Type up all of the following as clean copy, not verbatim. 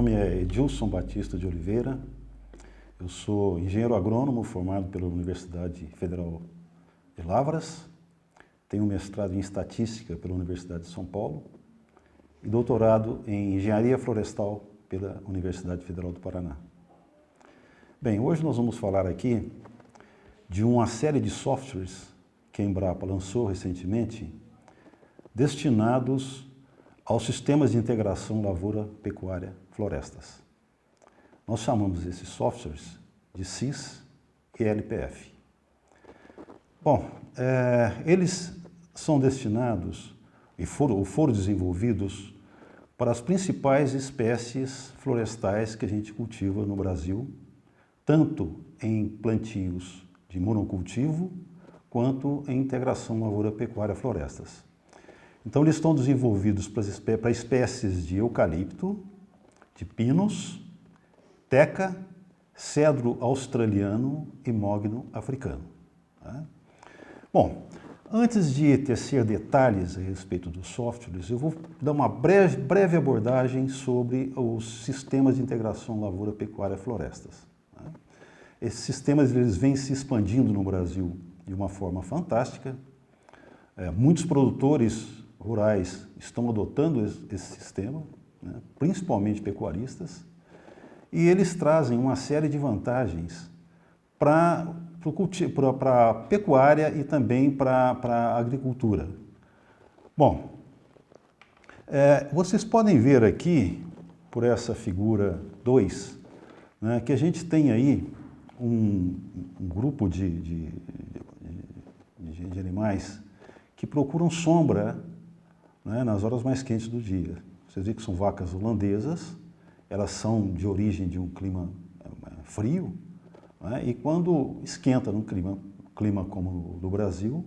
nome é Edilson Batista de Oliveira, eu sou engenheiro agrônomo formado pela Universidade Federal de Lavras, tenho mestrado em Estatística pela Universidade de São Paulo e doutorado em Engenharia Florestal pela Universidade Federal do Paraná. Bem, hoje nós vamos falar aqui de uma série de softwares que a Embrapa lançou recentemente, destinados aos sistemas de integração lavoura-pecuária-florestas. Nós chamamos esses softwares de SIS e LPF. Bom, eles são destinados e foram desenvolvidos para as principais espécies florestais que a gente cultiva no Brasil, tanto em plantios de monocultivo, quanto em integração lavoura-pecuária-florestas. Então, eles estão desenvolvidos para espécies de eucalipto, de pinos, teca, cedro australiano e mogno africano. Tá? Bom, antes de tecer detalhes a respeito dos softwares, eu vou dar uma breve abordagem sobre os sistemas de integração lavoura-pecuária-florestas. Tá? Esses sistemas eles vêm se expandindo no Brasil de uma forma fantástica. Muitos produtores rurais estão adotando esse sistema, né, principalmente pecuaristas, e eles trazem uma série de vantagens para a pecuária e também para a agricultura. Bom, vocês podem ver aqui, por essa figura 2, né, que a gente tem aí um grupo de animais que procuram sombra, né, nas horas mais quentes do dia. Vocês veem que são vacas holandesas, elas são de origem de um clima frio, né, e quando esquenta num clima como o do Brasil,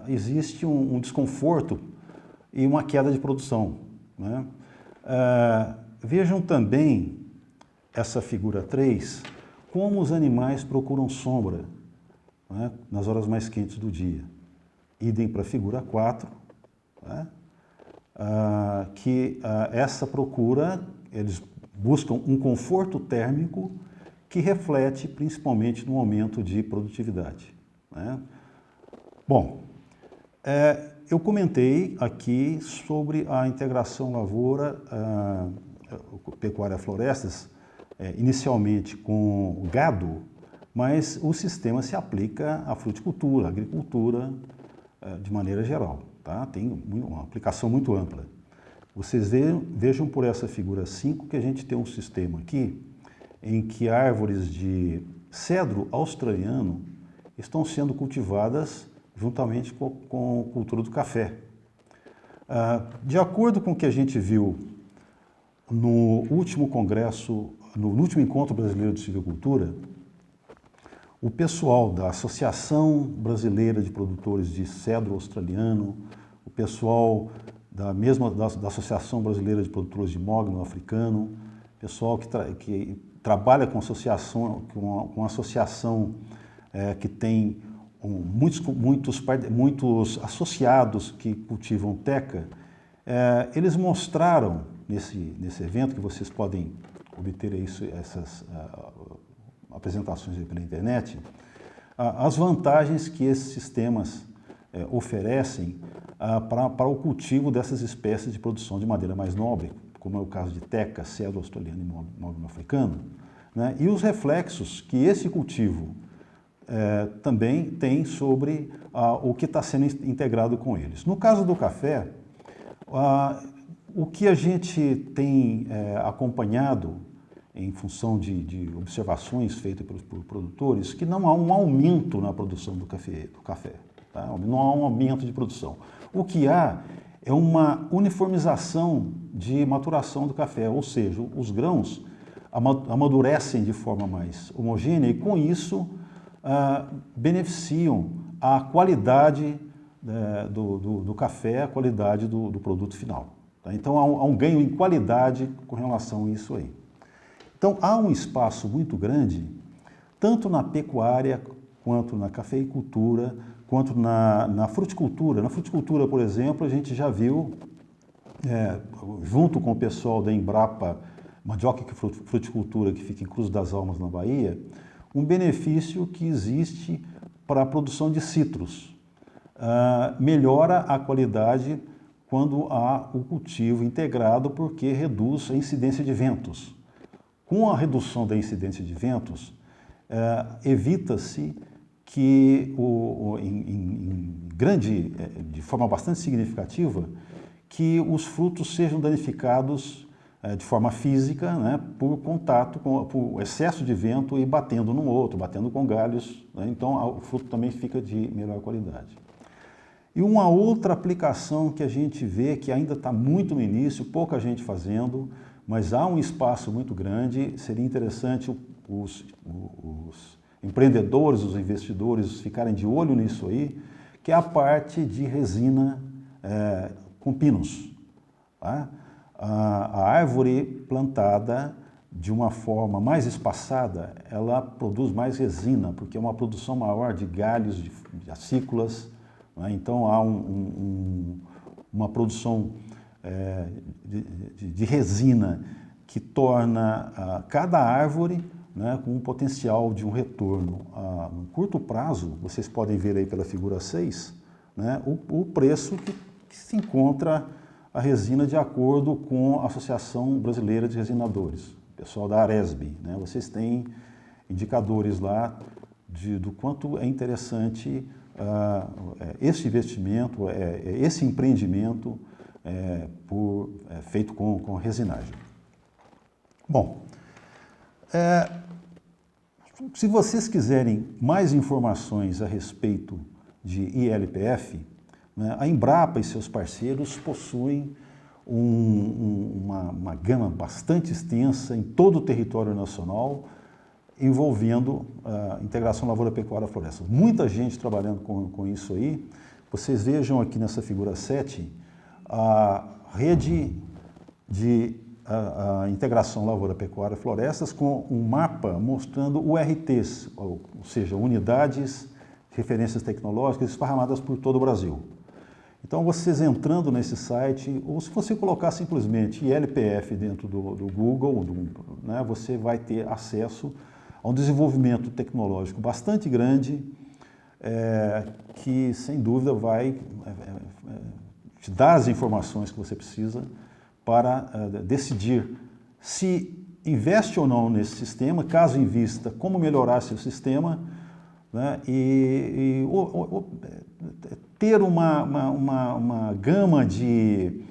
existe um desconforto e uma queda de produção. Né? Vejam também essa figura 3, como os animais procuram sombra, né, nas horas mais quentes do dia. Idem para a figura 4, né? Essa procura, eles buscam um conforto térmico que reflete principalmente no aumento de produtividade. Né? Bom, eu comentei aqui sobre a integração lavoura-pecuária-florestas, inicialmente com o gado, mas o sistema se aplica à fruticultura, à agricultura, de maneira geral. Tá? Tem uma aplicação muito ampla. Vocês vejam por essa figura 5 que a gente tem um sistema aqui em que árvores de cedro australiano estão sendo cultivadas juntamente com a cultura do café. De acordo com o que a gente viu no último congresso, no último encontro brasileiro de silvicultura, o pessoal da Associação Brasileira de Produtores de Cedro Australiano, o pessoal da Associação Brasileira de Produtores de Mogno Africano, pessoal que trabalha com uma associação que tem muitos associados que cultivam teca, eles mostraram nesse evento, que vocês podem obter essas apresentações pela internet, as vantagens que esses sistemas oferecem para o cultivo dessas espécies de produção de madeira mais nobre, como é o caso de teca, cedro australiano e mogno africano, né? E os reflexos que esse cultivo também tem sobre o que está sendo integrado com eles. No caso do café, o que a gente tem acompanhado em função de observações feitas pelos produtores, que não há um aumento na produção do café, tá? Não há um aumento de produção. O que há é uma uniformização de maturação do café, ou seja, os grãos amadurecem de forma mais homogênea e, com isso, beneficiam a qualidade do café, a qualidade do produto final. Tá? Então, há um ganho em qualidade com relação a isso aí. Então, há um espaço muito grande, tanto na pecuária, quanto na cafeicultura, quanto na fruticultura. Na fruticultura, por exemplo, a gente já viu, junto com o pessoal da Embrapa, mandioca e fruticultura que fica em Cruz das Almas, na Bahia, um benefício que existe para a produção de citros. Melhora a qualidade quando há o cultivo integrado, porque reduz a incidência de ventos. Com a redução da incidência de ventos, evita-se que, de forma bastante significativa, que os frutos sejam danificados de forma física, né, por contato, por excesso de vento e batendo num outro, batendo com galhos, né, então o fruto também fica de melhor qualidade. E uma outra aplicação que a gente vê, que ainda está muito no início, pouca gente fazendo, mas há um espaço muito grande, seria interessante os empreendedores, os investidores ficarem de olho nisso aí, que é a parte de resina com pinos. Tá? A árvore plantada de uma forma mais espaçada, ela produz mais resina, porque é uma produção maior de galhos, de acículas, né? Então há uma produção de resina que torna cada árvore, né, com um potencial de um retorno a um curto prazo. Vocês podem ver aí pela figura 6, né, o preço que se encontra a resina de acordo com a Associação Brasileira de Resinadores, o pessoal da Aresb, né? Vocês têm indicadores lá do quanto é interessante esse investimento, esse empreendimento feito com resinagem. Bom, se vocês quiserem mais informações a respeito de ILPF, né, a Embrapa e seus parceiros possuem uma gama bastante extensa em todo o território nacional, envolvendo a integração lavoura-pecuária-floresta. Muita gente trabalhando com isso aí. Vocês vejam aqui nessa figura 7, a rede de integração lavoura-pecuária-florestas com um mapa mostrando URTs, ou seja, unidades de referências tecnológicas esparramadas por todo o Brasil. Então, vocês entrando nesse site, ou se você colocar simplesmente ILPF dentro do Google, né, você vai ter acesso a um desenvolvimento tecnológico bastante grande, que, sem dúvida, vai te dar as informações que você precisa para decidir se investe ou não nesse sistema, caso invista, como melhorar seu sistema, né, ter uma gama de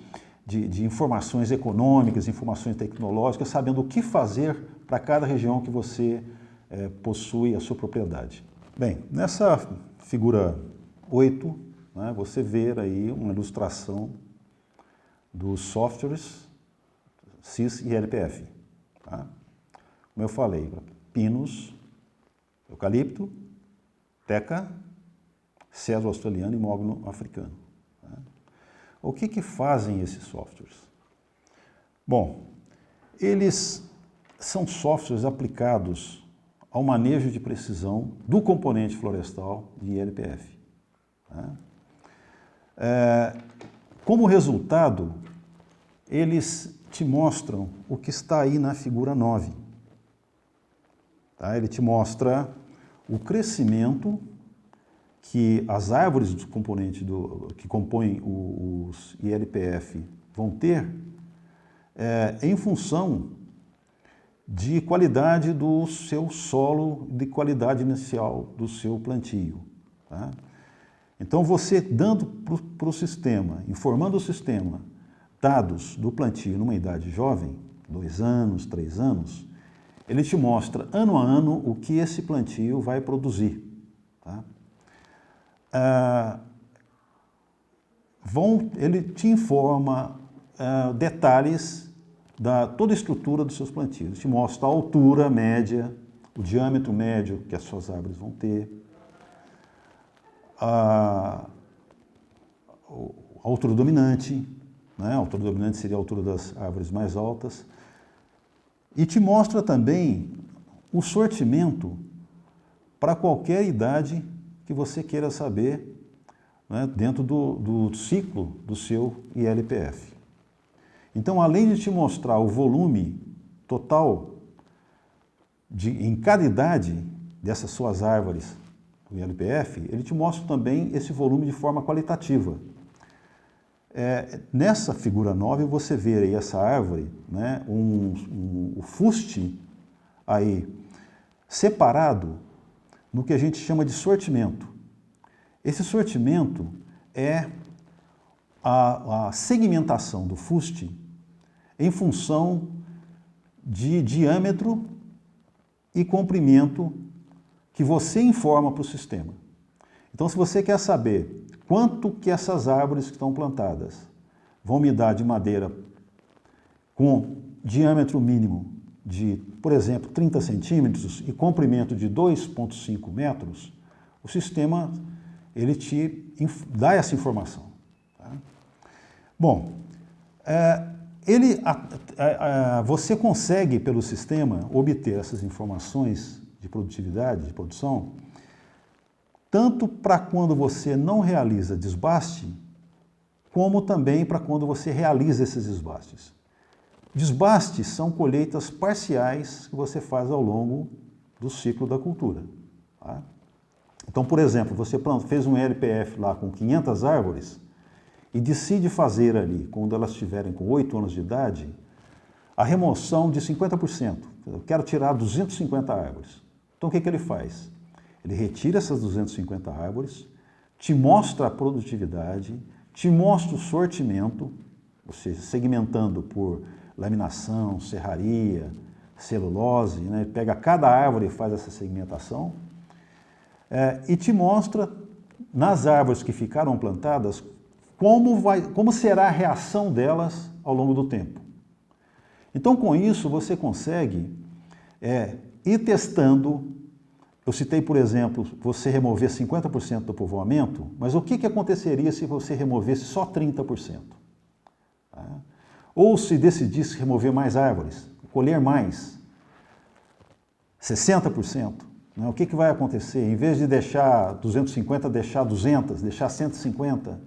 informações econômicas, informações tecnológicas, sabendo o que fazer para cada região que você possui a sua propriedade. Bem, nessa figura 8, né, você vê aí uma ilustração dos softwares CIS e LPF. Tá? Como eu falei, pinos, eucalipto, teca, cedro australiano e mogno africano. Tá? O que fazem esses softwares? Bom, eles são softwares aplicados ao manejo de precisão do componente florestal de ILPF. Tá? Como resultado, eles te mostram o que está aí na figura 9. Tá? Ele te mostra o crescimento que as árvores do componente que compõem os ILPF vão ter em função de qualidade do seu solo, de qualidade inicial do seu plantio. Tá? Então, você dando para o sistema, informando o sistema, dados do plantio numa idade jovem, 2 anos, 3 anos, ele te mostra ano a ano o que esse plantio vai produzir. Tá? Ele te informa detalhes da toda a estrutura dos seus plantios. Ele te mostra a altura média, o diâmetro médio que as suas árvores vão ter, a altura dominante, né? A altura dominante seria a altura das árvores mais altas, e te mostra também o sortimento para qualquer idade que você queira saber, né, dentro do ciclo do seu ILPF. Então, além de te mostrar o volume total em cada idade dessas suas árvores do ILPF, ele te mostra também esse volume de forma qualitativa. Nessa figura 9 você vê aí essa árvore, né, o fuste aí separado no que a gente chama de sortimento. Esse sortimento é a segmentação do fuste em função de diâmetro e comprimento que você informa para o sistema. Então, se você quer saber quanto que essas árvores que estão plantadas vão me dar de madeira com diâmetro mínimo de, por exemplo, 30 centímetros e comprimento de 2,5 metros, o sistema ele te dá essa informação. Tá? Bom, você consegue, pelo sistema, obter essas informações de produtividade, de produção, tanto para quando você não realiza desbaste, como também para quando você realiza esses desbastes. Desbastes são colheitas parciais que você faz ao longo do ciclo da cultura. Tá? Então, por exemplo, você fez um LPF lá com 500 árvores e decide fazer ali, quando elas estiverem com 8 anos de idade, a remoção de 50%. Eu quero tirar 250 árvores. Então, o que ele faz? Ele retira essas 250 árvores, te mostra a produtividade, te mostra o sortimento, ou seja, segmentando por laminação, serraria, celulose, né? Pega cada árvore e faz essa segmentação, e te mostra, nas árvores que ficaram plantadas, como será a reação delas ao longo do tempo. Então, com isso, você consegue ir testando. Eu citei, por exemplo, você remover 50% do povoamento, mas o que aconteceria se você removesse só 30%? Tá? Ou se decidisse remover mais árvores, colher mais, 60%, né? O que vai acontecer? Em vez de deixar 250, deixar 200, deixar 150.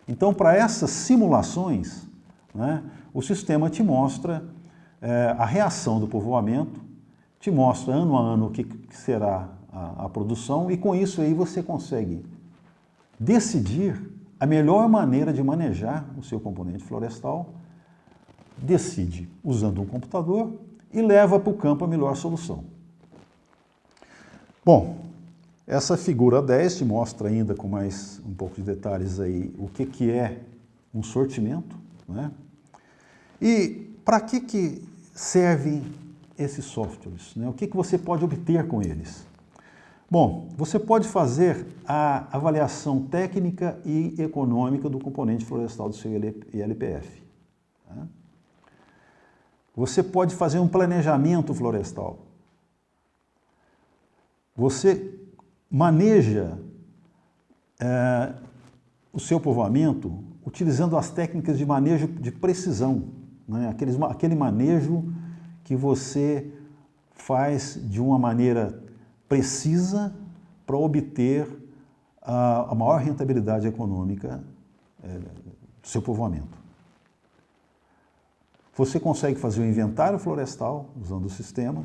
Então, para essas simulações, né, o sistema te mostra a reação do povoamento, te mostra ano a ano o que será a produção, e com isso aí você consegue decidir a melhor maneira de manejar o seu componente florestal, decide usando um computador e leva para o campo a melhor solução. Bom, essa figura 10 te mostra ainda com mais um pouco de detalhes aí o que é um sortimento, né? E para que servem esses softwares, né? O que você pode obter com eles? Bom, você pode fazer a avaliação técnica e econômica do componente florestal do seu ILPF. Tá? Você pode fazer um planejamento florestal. Você maneja o seu povoamento utilizando as técnicas de manejo de precisão, né? Aquele manejo que você faz de uma maneira precisa para obter a maior rentabilidade econômica do seu povoamento. Você consegue fazer o inventário florestal usando o sistema,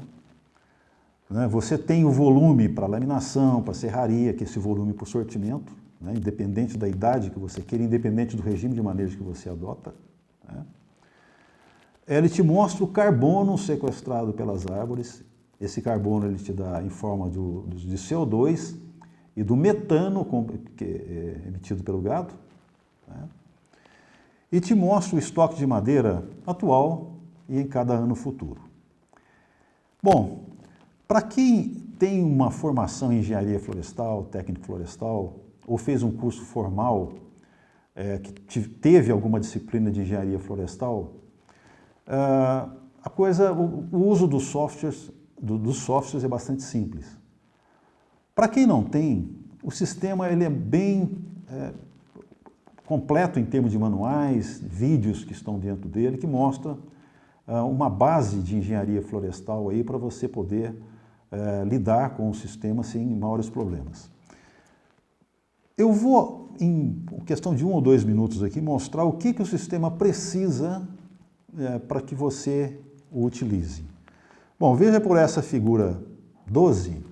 né? Você tem o volume para laminação, para serraria, que é esse volume para o sortimento, né? Independente da idade que você queira, independente do regime de manejo que você adota, né? Ele te mostra o carbono sequestrado pelas árvores. Esse carbono ele te dá em forma de CO2 e do metano que é emitido pelo gado, né? E te mostra o estoque de madeira atual e em cada ano futuro. Bom, para quem tem uma formação em engenharia florestal, técnico florestal, ou fez um curso formal, que teve alguma disciplina de engenharia florestal, o uso dos softwares é bastante simples. Para quem não tem, o sistema ele é bem completo em termos de manuais, vídeos que estão dentro dele, que mostra uma base de engenharia florestal aí para você poder lidar com o sistema sem maiores problemas. Eu vou, em questão de 1 ou 2 minutos aqui, mostrar o que o sistema precisa para que você o utilize. Bom, veja por essa figura 12,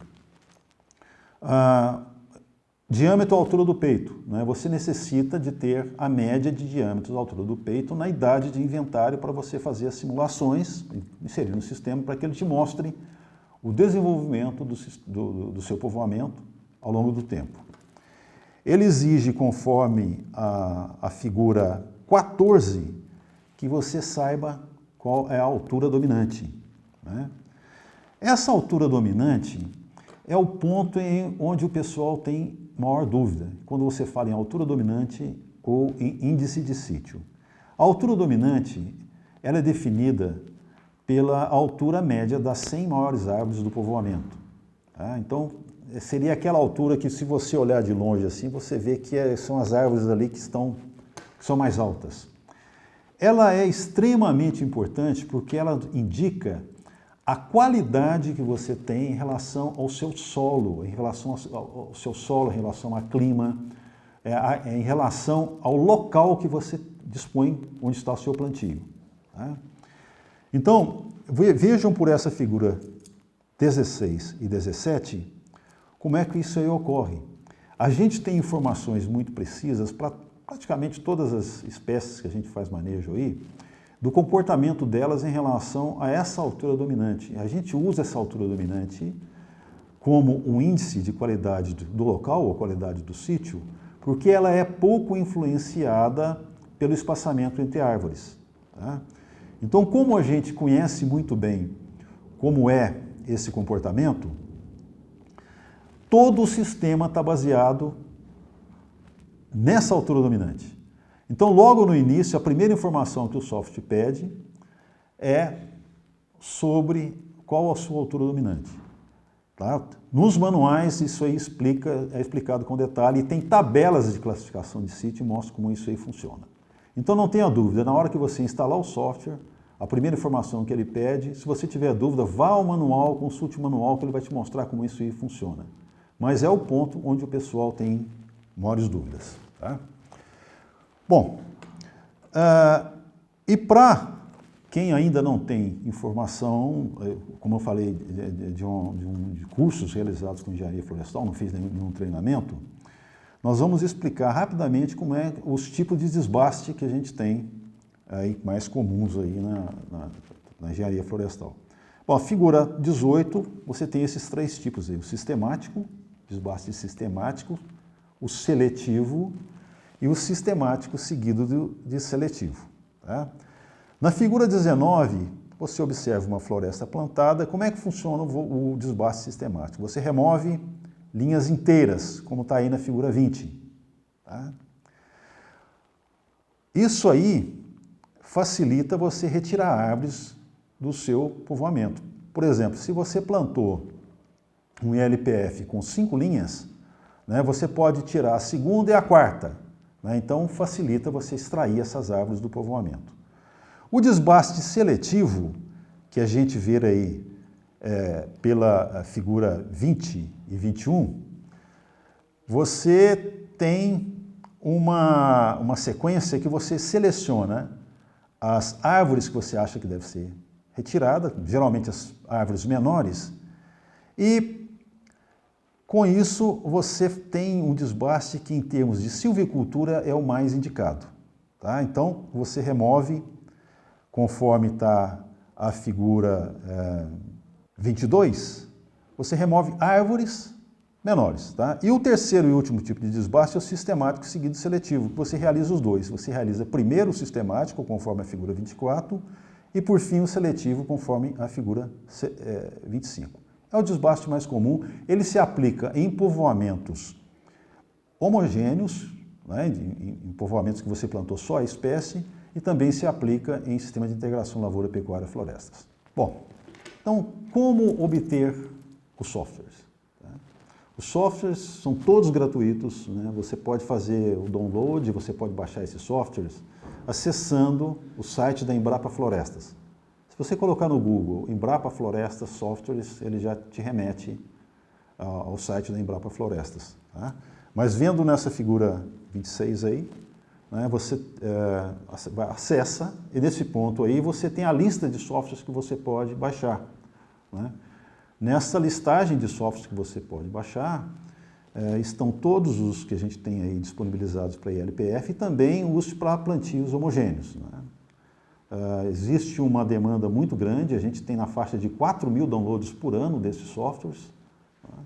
diâmetro à altura do peito. Né? Você necessita de ter a média de diâmetros à altura do peito na idade de inventário para você fazer as simulações, inserir no sistema, para que ele te mostre o desenvolvimento do seu povoamento ao longo do tempo. Ele exige, conforme a figura 14, que você saiba qual é a altura dominante. Né? Essa altura dominante é o ponto onde o pessoal tem maior dúvida, quando você fala em altura dominante ou em índice de sítio. A altura dominante ela é definida pela altura média das 100 maiores árvores do povoamento. Tá? Então, seria aquela altura que, se você olhar de longe assim, você vê que são as árvores ali que são mais altas. Ela é extremamente importante porque ela indica a qualidade que você tem em relação ao seu solo, em relação ao clima, em relação ao local que você dispõe onde está o seu plantio. Tá? Então, vejam por essa figura 16 e 17, como é que isso aí ocorre. A gente tem informações muito precisas para praticamente todas as espécies que a gente faz manejo aí, do comportamento delas em relação a essa altura dominante. A gente usa essa altura dominante como um índice de qualidade do local ou qualidade do sítio, porque ela é pouco influenciada pelo espaçamento entre árvores. Tá? Então, como a gente conhece muito bem como é esse comportamento, todo o sistema está baseado nessa altura dominante. Então, logo no início, a primeira informação que o software pede é sobre qual a sua altura dominante. Tá? Nos manuais, isso aí é explicado com detalhe, e tem tabelas de classificação de sítio e mostra como isso aí funciona. Então, não tenha dúvida, na hora que você instalar o software, a primeira informação que ele pede, se você tiver dúvida, vá ao manual, consulte o manual, que ele vai te mostrar como isso aí funciona. Mas é o ponto onde o pessoal tem maiores dúvidas. Tá? Bom, e para quem ainda não tem informação, como eu falei de cursos realizados com engenharia florestal, não fiz nenhum treinamento, nós vamos explicar rapidamente como é os tipos de desbaste que a gente tem aí, mais comuns aí na engenharia florestal. Bom, a figura 18, você tem esses três tipos aí, o sistemático, desbaste sistemático, o seletivo e o sistemático seguido de seletivo. Tá? Na figura 19, você observa uma floresta plantada. Como é que funciona o desbaste sistemático? Você remove linhas inteiras, como está aí na figura 20. Tá? Isso aí facilita você retirar árvores do seu povoamento. Por exemplo, se você plantou um ILPF com 5 linhas, né, você pode tirar a segunda e a quarta. Né, então, facilita você extrair essas árvores do povoamento. O desbaste seletivo, que a gente vê aí pela figura 20 e 21, você tem uma sequência que você seleciona as árvores que você acha que deve ser retirada, geralmente as árvores menores, e com isso você tem um desbaste que, em termos de silvicultura, é o mais indicado. Tá? Então, você remove, conforme está a figura 22, você remove árvores menores. Tá? E o terceiro e último tipo de desbaste é o sistemático seguido seletivo, que você realiza os dois. Você realiza primeiro o sistemático, conforme a figura 24, e por fim o seletivo, conforme a figura 25. É o desbaste mais comum, ele se aplica em povoamentos homogêneos, né, em povoamentos que você plantou só a espécie, e também se aplica em sistema de integração lavoura, pecuária, florestas. Bom, então, como obter os softwares? Os softwares são todos gratuitos, né? Você pode fazer o download, você pode baixar esses softwares acessando o site da Embrapa Florestas. Se você colocar no Google Embrapa Florestas Softwares, ele já te remete ao site da Embrapa Florestas. Tá? Mas vendo nessa figura 26 aí, né, você acessa, e nesse ponto aí você tem a lista de softwares que você pode baixar, né? Nessa listagem de softwares que você pode baixar, estão todos os que a gente tem aí disponibilizados para ILPF e também os para plantios homogêneos, né? Existe uma demanda muito grande, a gente tem na faixa de 4.000 downloads por ano desses softwares, né?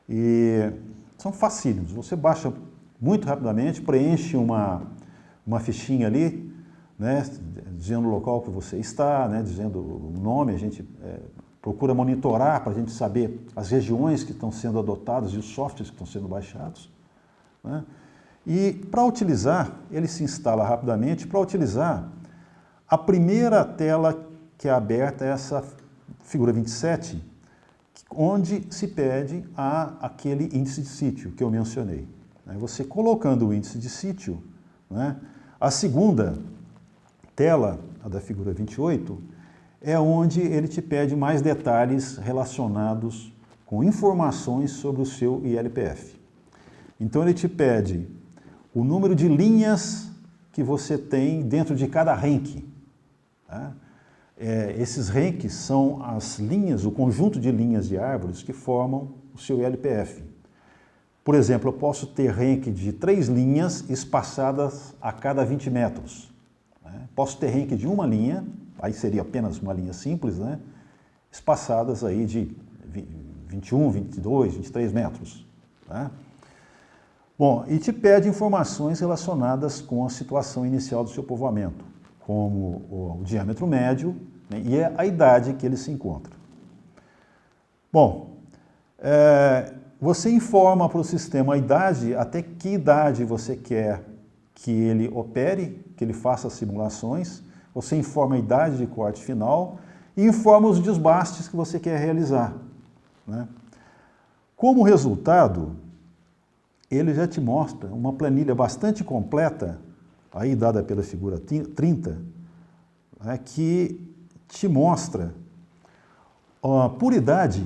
E são facílimos, você baixa muito rapidamente, preenche uma fichinha ali, né, dizendo o local que você está, né, dizendo o nome, a gente procura monitorar para a gente saber as regiões que estão sendo adotadas e os softwares que estão sendo baixados, né? E para utilizar, ele se instala rapidamente. Para utilizar, a primeira tela que é aberta é essa figura 27, onde se pede aquele índice de sítio que eu mencionei. Você colocando o índice de sítio, né, a segunda tela, a da figura 28, é onde ele te pede mais detalhes relacionados com informações sobre o seu ILPF. Então ele te pede o número de linhas que você tem dentro de cada rank, tá? Esses ranks são as linhas, o conjunto de linhas de árvores que formam o seu ILPF. Por exemplo, eu posso ter rank de 3 linhas espaçadas a cada 20 metros. Né? Posso ter rank de uma linha, aí seria apenas uma linha simples, né? Espaçadas aí de 21, 22, 23 metros. Tá? Bom, e te pede informações relacionadas com a situação inicial do seu povoamento, como o diâmetro médio, né, e a idade que ele se encontra. Bom, você informa para o sistema a idade, até que idade você quer que ele opere, que ele faça simulações. Você informa a idade de corte final e informa os desbastes que você quer realizar, né? Como resultado, ele já te mostra uma planilha bastante completa, aí dada pela figura 30, né, que te mostra por idade,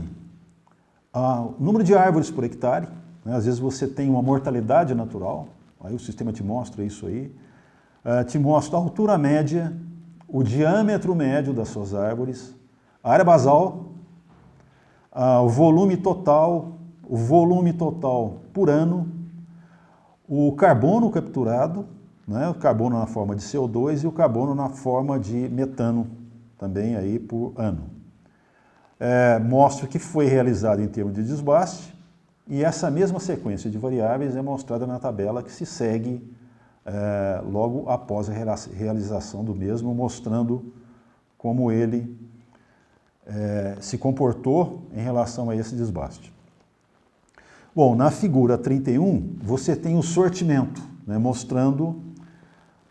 o número de árvores por hectare, né? Às vezes você tem uma mortalidade natural, aí o sistema te mostra isso aí, te mostra a altura média, o diâmetro médio das suas árvores, a área basal, o volume total por ano, o carbono capturado, né, o carbono na forma de CO2 e o carbono na forma de metano também aí por ano. Mostra o que foi realizado em termos de desbaste e essa mesma sequência de variáveis é mostrada na tabela que se segue logo após a realização do mesmo, mostrando como ele se comportou em relação a esse desbaste. Bom, na figura 31, você tem o sortimento, né, mostrando,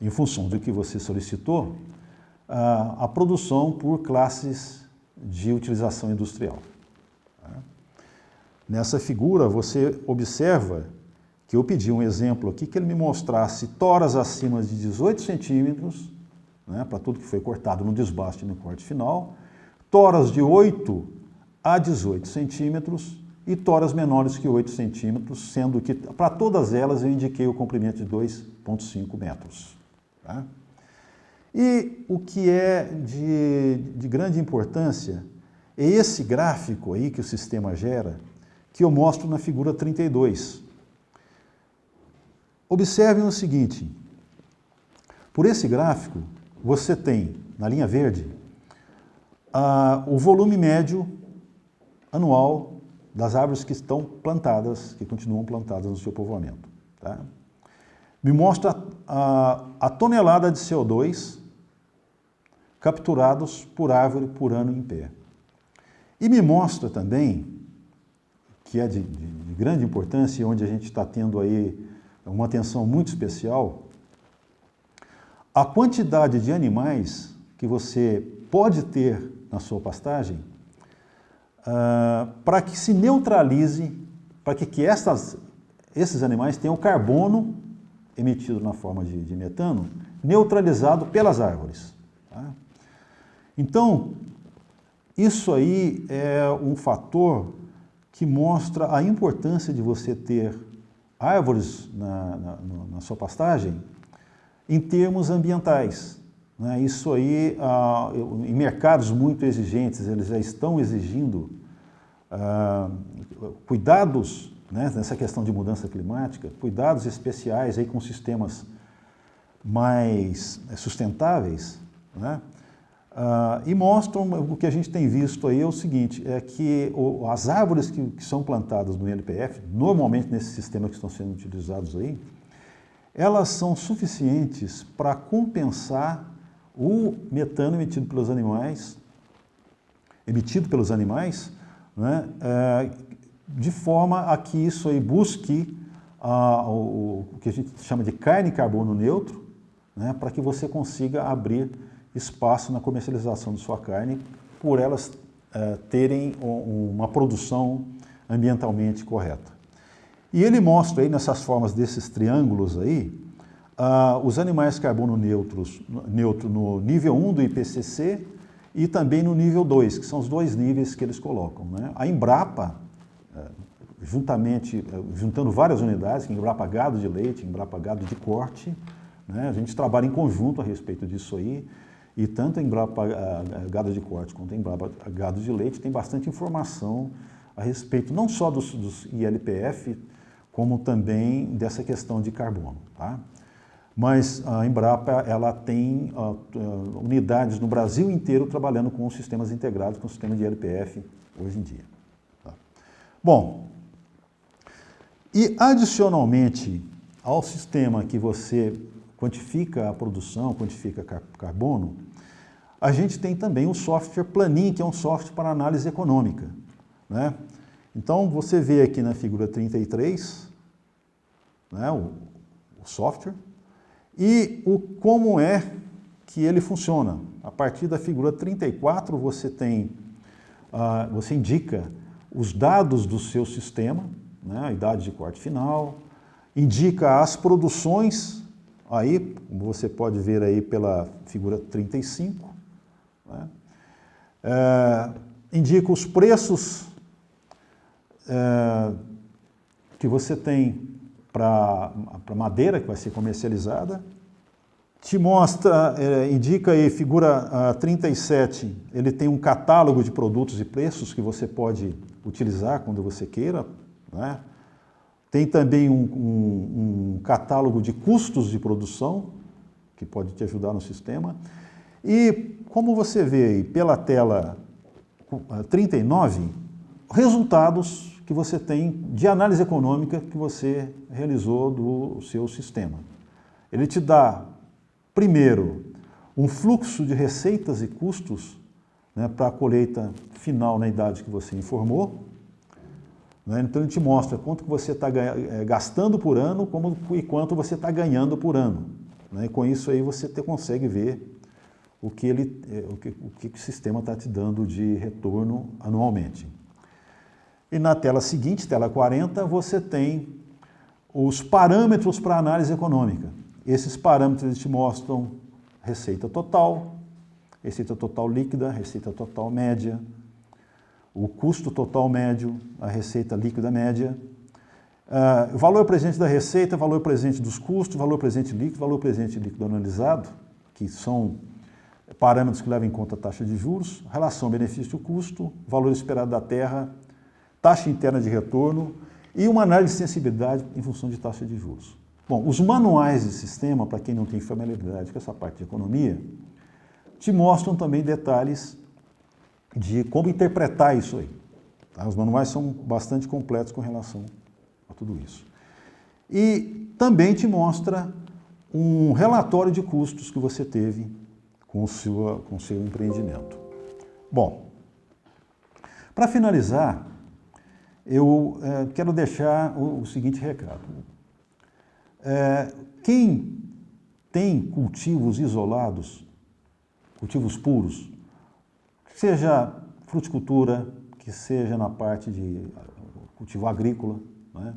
em função do que você solicitou, a produção por classes de utilização industrial. Nessa figura, você observa que eu pedi um exemplo aqui, que ele me mostrasse toras acima de 18 centímetros, né, para tudo que foi cortado no desbaste e no corte final, toras de 8 a 18 centímetros e toras menores que 8 centímetros, sendo que para todas elas eu indiquei o comprimento de 2,5 metros. Tá? E o que é de grande importância é esse gráfico aí que o sistema gera, que eu mostro na figura 32. Observem o seguinte, por esse gráfico você tem, na linha verde, o volume médio anual das árvores que estão plantadas, que continuam plantadas no seu povoamento. Tá? Me mostra a tonelada de CO2 capturados por árvore por ano em pé. E me mostra também, que é de grande importância e onde a gente está tendo aí uma atenção muito especial, a quantidade de animais que você pode ter na sua pastagem para que se neutralize, para que esses animais tenham carbono emitido na forma de metano, neutralizado pelas árvores. Tá? Então, isso aí é um fator que mostra a importância de você ter árvores na sua pastagem, em termos ambientais. Né? Isso aí, em mercados muito exigentes, eles já estão exigindo cuidados, né, nessa questão de mudança climática, cuidados especiais aí com sistemas mais sustentáveis, né? E mostram, o que a gente tem visto aí é o seguinte, é que as árvores que são plantadas no ILPF, normalmente nesses sistemas que estão sendo utilizados aí, elas são suficientes para compensar o metano emitido pelos animais, né, de forma a que isso aí busque o que a gente chama de carne e carbono neutro, né, para que você consiga abrir espaço na comercialização de sua carne, por elas terem uma produção ambientalmente correta. E ele mostra aí nessas formas desses triângulos aí, os animais carbono neutro no nível 1 do IPCC e também no nível 2, que são os dois níveis que eles colocam, né? A Embrapa, juntando várias unidades, Embrapa Gado de Leite, Embrapa Gado de Corte, né? A gente trabalha em conjunto a respeito disso aí, e tanto a Embrapa Gado de Corte quanto a Embrapa Gado de Leite tem bastante informação a respeito não só dos ILPF, como também dessa questão de carbono, tá? Mas a Embrapa, ela tem unidades no Brasil inteiro trabalhando com sistemas integrados, com o sistema de ILPF hoje em dia. Tá? Bom, e adicionalmente ao sistema que você quantifica a produção, quantifica carbono, a gente tem também o software Planin, que é um software para análise econômica, né? Então, você vê aqui na figura 33, né, o software, e como é que ele funciona. A partir da figura 34, você indica os dados do seu sistema, né, a idade de corte final, indica as produções, aí, como você pode ver aí pela figura 35, né, indica os preços que você tem para madeira que vai ser comercializada, te mostra, indica aí, figura 37, ele tem um catálogo de produtos e preços que você pode utilizar quando você queira, né? Tem também um catálogo de custos de produção, que pode te ajudar no sistema, e como você vê aí pela tela 39, resultados que você tem de análise econômica que você realizou do seu sistema. Ele te dá, primeiro, um fluxo de receitas e custos, né, para a colheita final na idade que você informou, né? Então ele te mostra quanto que você está gastando por ano e quanto você está ganhando por ano, né? E com isso aí você consegue ver o que o sistema está te dando de retorno anualmente. E na tela seguinte, tela 40, você tem os parâmetros para análise econômica. Esses parâmetros te mostram receita total líquida, receita total média, o custo total médio, a receita líquida média, valor presente da receita, valor presente dos custos, valor presente líquido, valor presente líquido analisado, que são parâmetros que levam em conta a taxa de juros, relação benefício-custo, valor esperado da terra, taxa interna de retorno e uma análise de sensibilidade em função de taxa de juros. Bom, os manuais de sistema, para quem não tem familiaridade com essa parte de economia, te mostram também detalhes de como interpretar isso aí. Tá? Os manuais são bastante completos com relação a tudo isso. E também te mostra um relatório de custos que você teve com o seu empreendimento. Bom, para finalizar, eu quero deixar o seguinte recado. Quem tem cultivos isolados, cultivos puros, que seja fruticultura, que seja na parte de cultivo agrícola, né?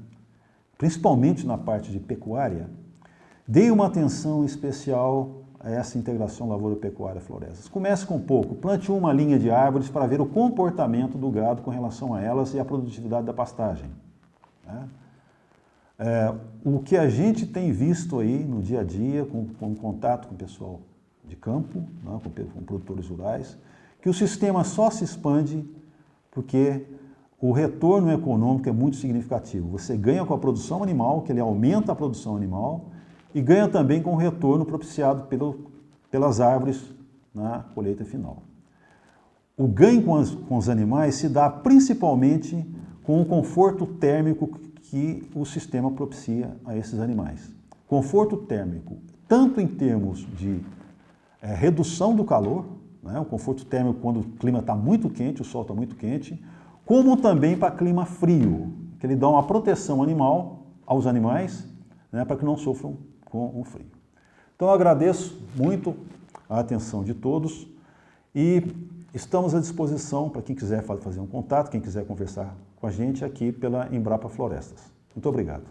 Principalmente na parte de pecuária, dê uma atenção especial a essa integração lavoura-pecuária-florestas. Comece com pouco, plante uma linha de árvores para ver o comportamento do gado com relação a elas e a produtividade da pastagem, né? O que a gente tem visto aí no dia a dia, com contato com o pessoal de campo, né, com produtores rurais, que o sistema só se expande porque o retorno econômico é muito significativo. Você ganha com a produção animal, que ele aumenta a produção animal, e ganha também com o retorno propiciado pelas árvores na colheita final. O ganho com os animais se dá principalmente com o conforto térmico que o sistema propicia a esses animais. Conforto térmico, tanto em termos de redução do calor, né, o conforto térmico quando o clima está muito quente, o sol está muito quente, como também para clima frio, que ele dá uma proteção animal aos animais, né, para que não sofram com o frio. Então eu agradeço muito a atenção de todos e estamos à disposição para quem quiser fazer um contato, quem quiser conversar com a gente aqui pela Embrapa Florestas. Muito obrigado.